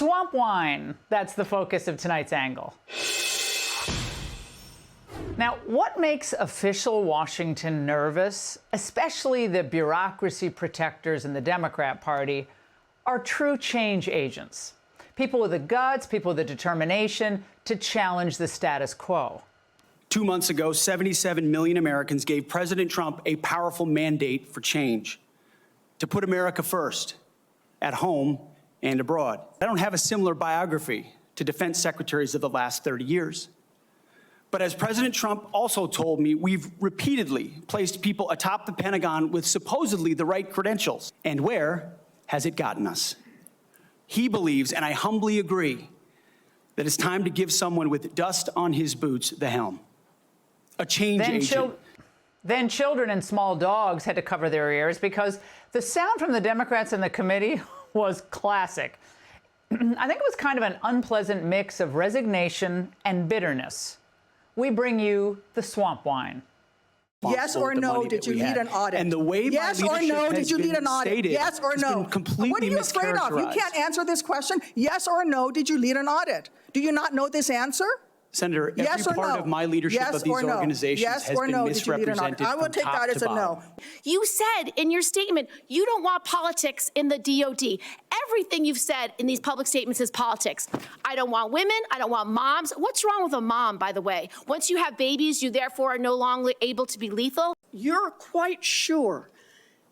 Swamp wine, that's the focus of tonight's angle. Now, what makes official Washington nervous, especially the bureaucracy protectors in the Democrat Party, are true change agents. People with the guts, people with the determination to challenge the status quo. 2 months ago, 77 million Americans gave President Trump a powerful mandate for change, to put America first, at home and abroad. I don't have a similar biography to defense secretaries of the last 30 years. But as President Trump also told me, we've repeatedly placed people atop the Pentagon with supposedly the right credentials. And where has it gotten us? He believes, and I humbly agree, that it's time to give someone with dust on his boots the helm. A change agent. Then children and small dogs had to cover their ears because the sound from the Democrats in the committee was classic. I think it was kind of an unpleasant mix of resignation and bitterness. We bring you the swamp wine. Yes or no, did you need an audit? And the way yes or no, did you need an audit? Stated, yes or no? What are you afraid of? You can't answer this question. Yes or no, did you lead an audit? Do you not know this answer? Senator, every part of my leadership of these organizations has been misrepresented. I will take that as a no. You said in your statement you don't want politics in the DOD. Everything you've said in these public statements is politics. I don't want women. I don't want moms. What's wrong with a mom, by the way? Once you have babies, you therefore are no longer able to be lethal? You're quite sure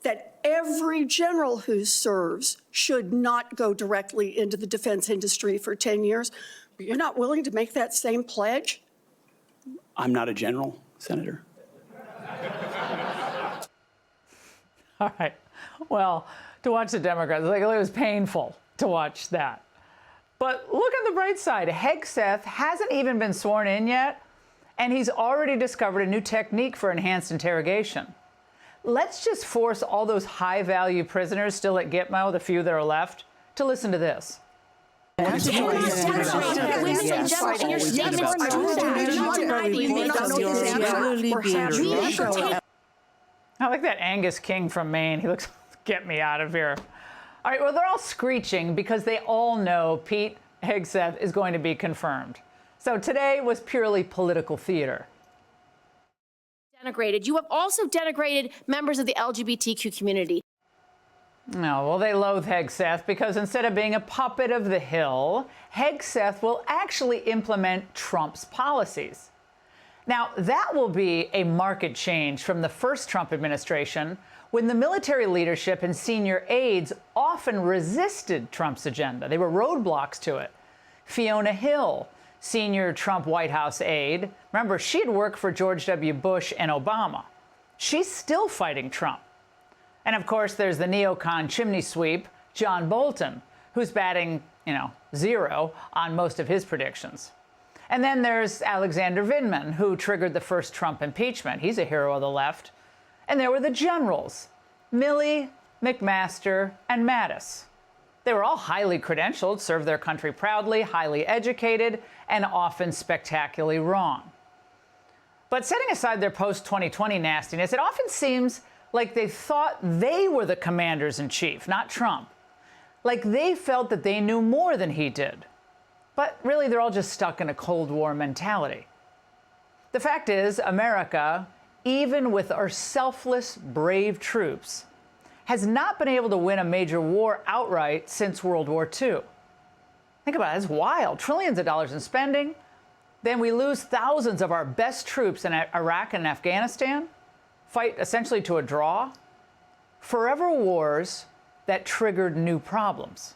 that every general who serves should not go directly into the defense industry for 10 years. You're not willing to make that same pledge? I'm not a general, Senator. All right. Well, to watch the Democrats, it was painful to watch that. But look at the bright side. Hegseth hasn't even been sworn in yet, and he's already discovered a new technique for enhanced interrogation. Let's just force all those high-value prisoners still at Gitmo, the few that are left, to listen to this. I like that Angus King from Maine. He looks, get me out of here. All right, well, they're all screeching because they all know Pete Hegseth is going to be confirmed. So today was purely political theater. Denigrated. You have also denigrated members of the LGBTQ community. No, well, they loathe Hegseth because instead of being a puppet of the Hill, Hegseth will actually implement Trump's policies. Now, that will be a marked change from the first Trump administration, when the military leadership and senior aides often resisted Trump's agenda. They were roadblocks to it. Fiona Hill, senior Trump White House aide, remember, she had worked for George W. Bush and Obama. She's still fighting Trump. And of course, there's the neocon chimney sweep, John Bolton, who's batting, 0 on most of his predictions. And then there's Alexander Vindman, who triggered the first Trump impeachment. He's a hero of the left. And there were the generals, Milley, McMaster, and Mattis. They were all highly credentialed, served their country proudly, highly educated, and often spectacularly wrong. But setting aside their post-2020 nastiness, it often seems like they thought they were the commanders-in-chief, not Trump. Like they felt that they knew more than he did. But really, they're all just stuck in a Cold War mentality. The fact is, America, even with our selfless, brave troops, has not been able to win a major war outright since World War II. Think about it, it's wild. Trillions of dollars in spending. Then we lose thousands of our best troops in Iraq and Afghanistan, fight essentially to a draw. Forever wars that triggered new problems.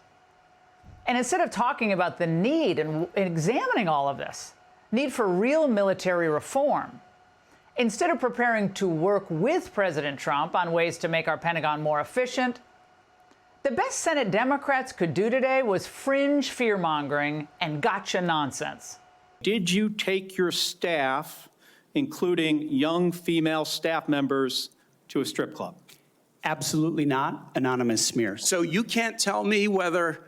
And instead of talking about the need and examining all of this, need for real military reform, instead of preparing to work with President Trump on ways to make our Pentagon more efficient, the best Senate Democrats could do today was fringe fear-mongering and gotcha nonsense. Did you take your staff, including young female staff members, to a strip club? Absolutely not. Anonymous smear. So you can't tell me whether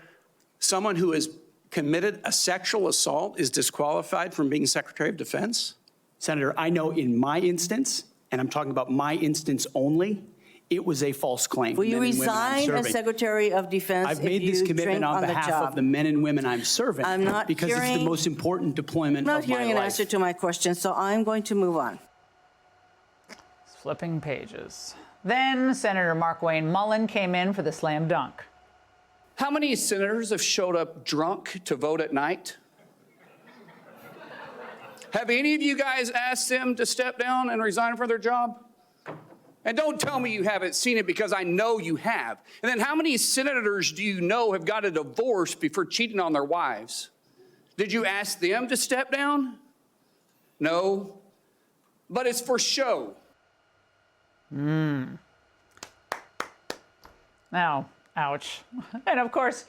someone who has committed a sexual assault is disqualified from being Secretary of Defense? Senator, I know in my instance, and I'm talking about my instance only, it was a false claim. Will you Men and women I'm resign as serving. Secretary of Defense I've if made this you commitment drink on the behalf job? of the men and women I'm serving. I'm not because it's the hearing- most important deployment I'm not of my hearing an life. answer to my question, so I'm going to move on. Flipping pages. Then Senator Mark Wayne Mullen came in for the slam dunk. How many senators have showed up drunk to vote at night? Have any of you guys asked them to step down and resign from their job? And don't tell me you haven't seen it, because I know you have. And then how many senators do you know have got a divorce before cheating on their wives? Did you ask them to step down? No. But it's for show. Now, ouch. And of course,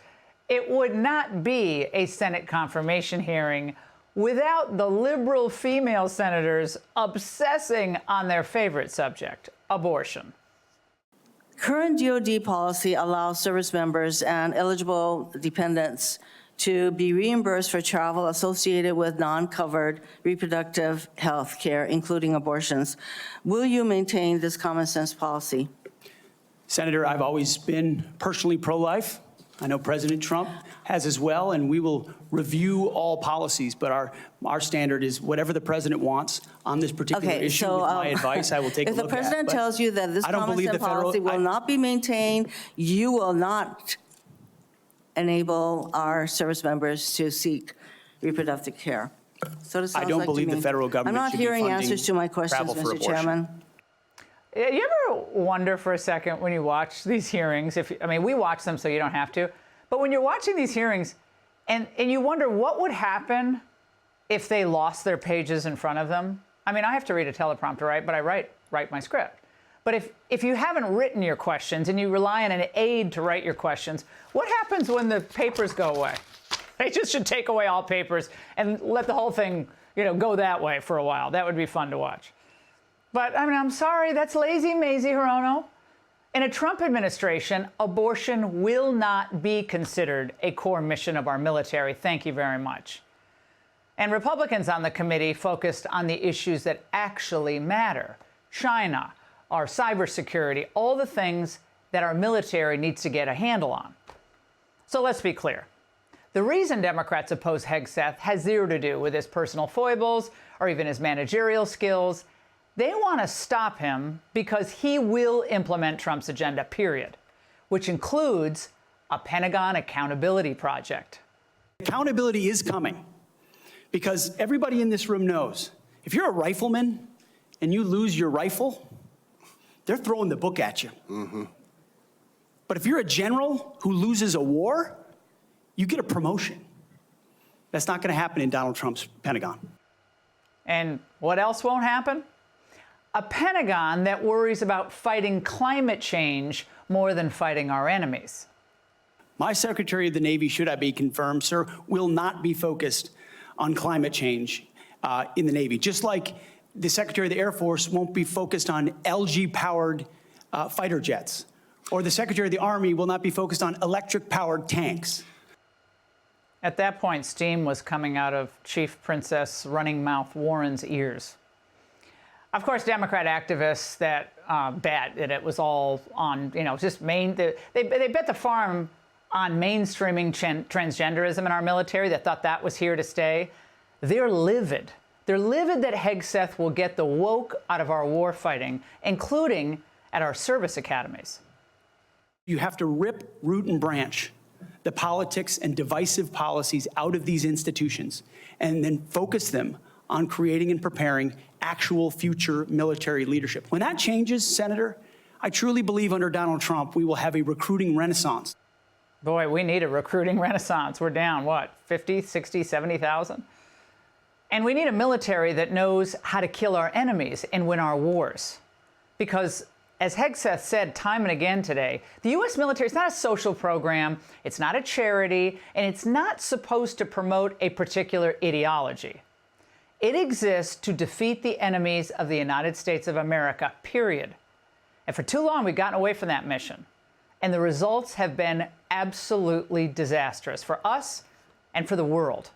it would not be a Senate confirmation hearing without the liberal female senators obsessing on their favorite subject, abortion. Current DoD policy allows service members and eligible dependents to be reimbursed for travel associated with non-covered reproductive health care, including abortions. Will you maintain this common sense policy? Senator, I've always been personally pro-life. I know President Trump has as well, and we will review all policies. But our standard is whatever the president wants on this particular issue. With my advice, I will take a look at. If the president tells you that this common sense policy will not be maintained, you will not enable our service members to seek reproductive care. So it sounds I don't like to believe the me. federal government I'm not should be hearing funding answers to my questions, travel for Mr. abortion. Chairman. You ever wonder for a second when you watch these hearings, we watch them so you don't have to, but when you're watching these hearings and you wonder what would happen if they lost their pages in front of them? I have to read a teleprompter, right? But I write my script. But if you haven't written your questions and you rely on an aide to write your questions, what happens when the papers go away? They just should take away all papers and let the whole thing, go that way for a while. That would be fun to watch. But I'm sorry, that's lazy Mazie Hirono. In a Trump administration, abortion will not be considered a core mission of our military. Thank you very much. And Republicans on the committee focused on the issues that actually matter. China, our cybersecurity, all the things that our military needs to get a handle on. So let's be clear. The reason Democrats oppose Hegseth has zero to do with his personal foibles or even his managerial skills. They want to stop him because he will implement Trump's agenda, period, which includes a Pentagon accountability project. Accountability is coming because everybody in this room knows if you're a rifleman and you lose your rifle, they're throwing the book at you. Mm-hmm. But if you're a general who loses a war, you get a promotion. That's not going to happen in Donald Trump's Pentagon. And what else won't happen? A Pentagon that worries about fighting climate change more than fighting our enemies. My Secretary of the Navy, should I be confirmed, sir, will not be focused on climate change in the Navy, just like the Secretary of the Air Force won't be focused on LG-powered fighter jets, or the Secretary of the Army will not be focused on electric-powered tanks. At that point, steam was coming out of Chief Princess Running Mouth Warren's ears. Of course, Democrat activists that bet that it was all on, just they bet the farm on mainstreaming transgenderism in our military, that thought that was here to stay. They're livid. They're livid that Hegseth will get the woke out of our war fighting, including at our service academies. You have to rip root and branch the politics and divisive policies out of these institutions and then focus them on creating and preparing actual future military leadership. When that changes, Senator, I truly believe under Donald Trump, we will have a recruiting renaissance. Boy, we need a recruiting renaissance. We're down, 50, 60, 70,000? And we need a military that knows how to kill our enemies and win our wars. Because, as Hegseth said time and again today, the U.S. military is not a social program, it's not a charity, and it's not supposed to promote a particular ideology. It exists to defeat the enemies of the United States of America, period. And for too long, we've gotten away from that mission. And the results have been absolutely disastrous for us and for the world.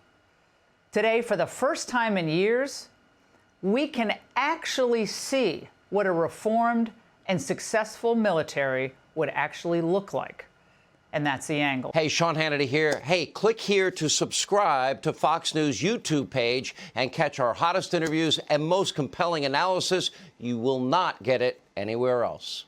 Today, for the first time in years, we can actually see what a reformed and successful military would actually look like. And that's The Angle. Hey, Sean Hannity here. Hey, click here to subscribe to Fox News YouTube page and catch our hottest interviews and most compelling analysis. You will not get it anywhere else.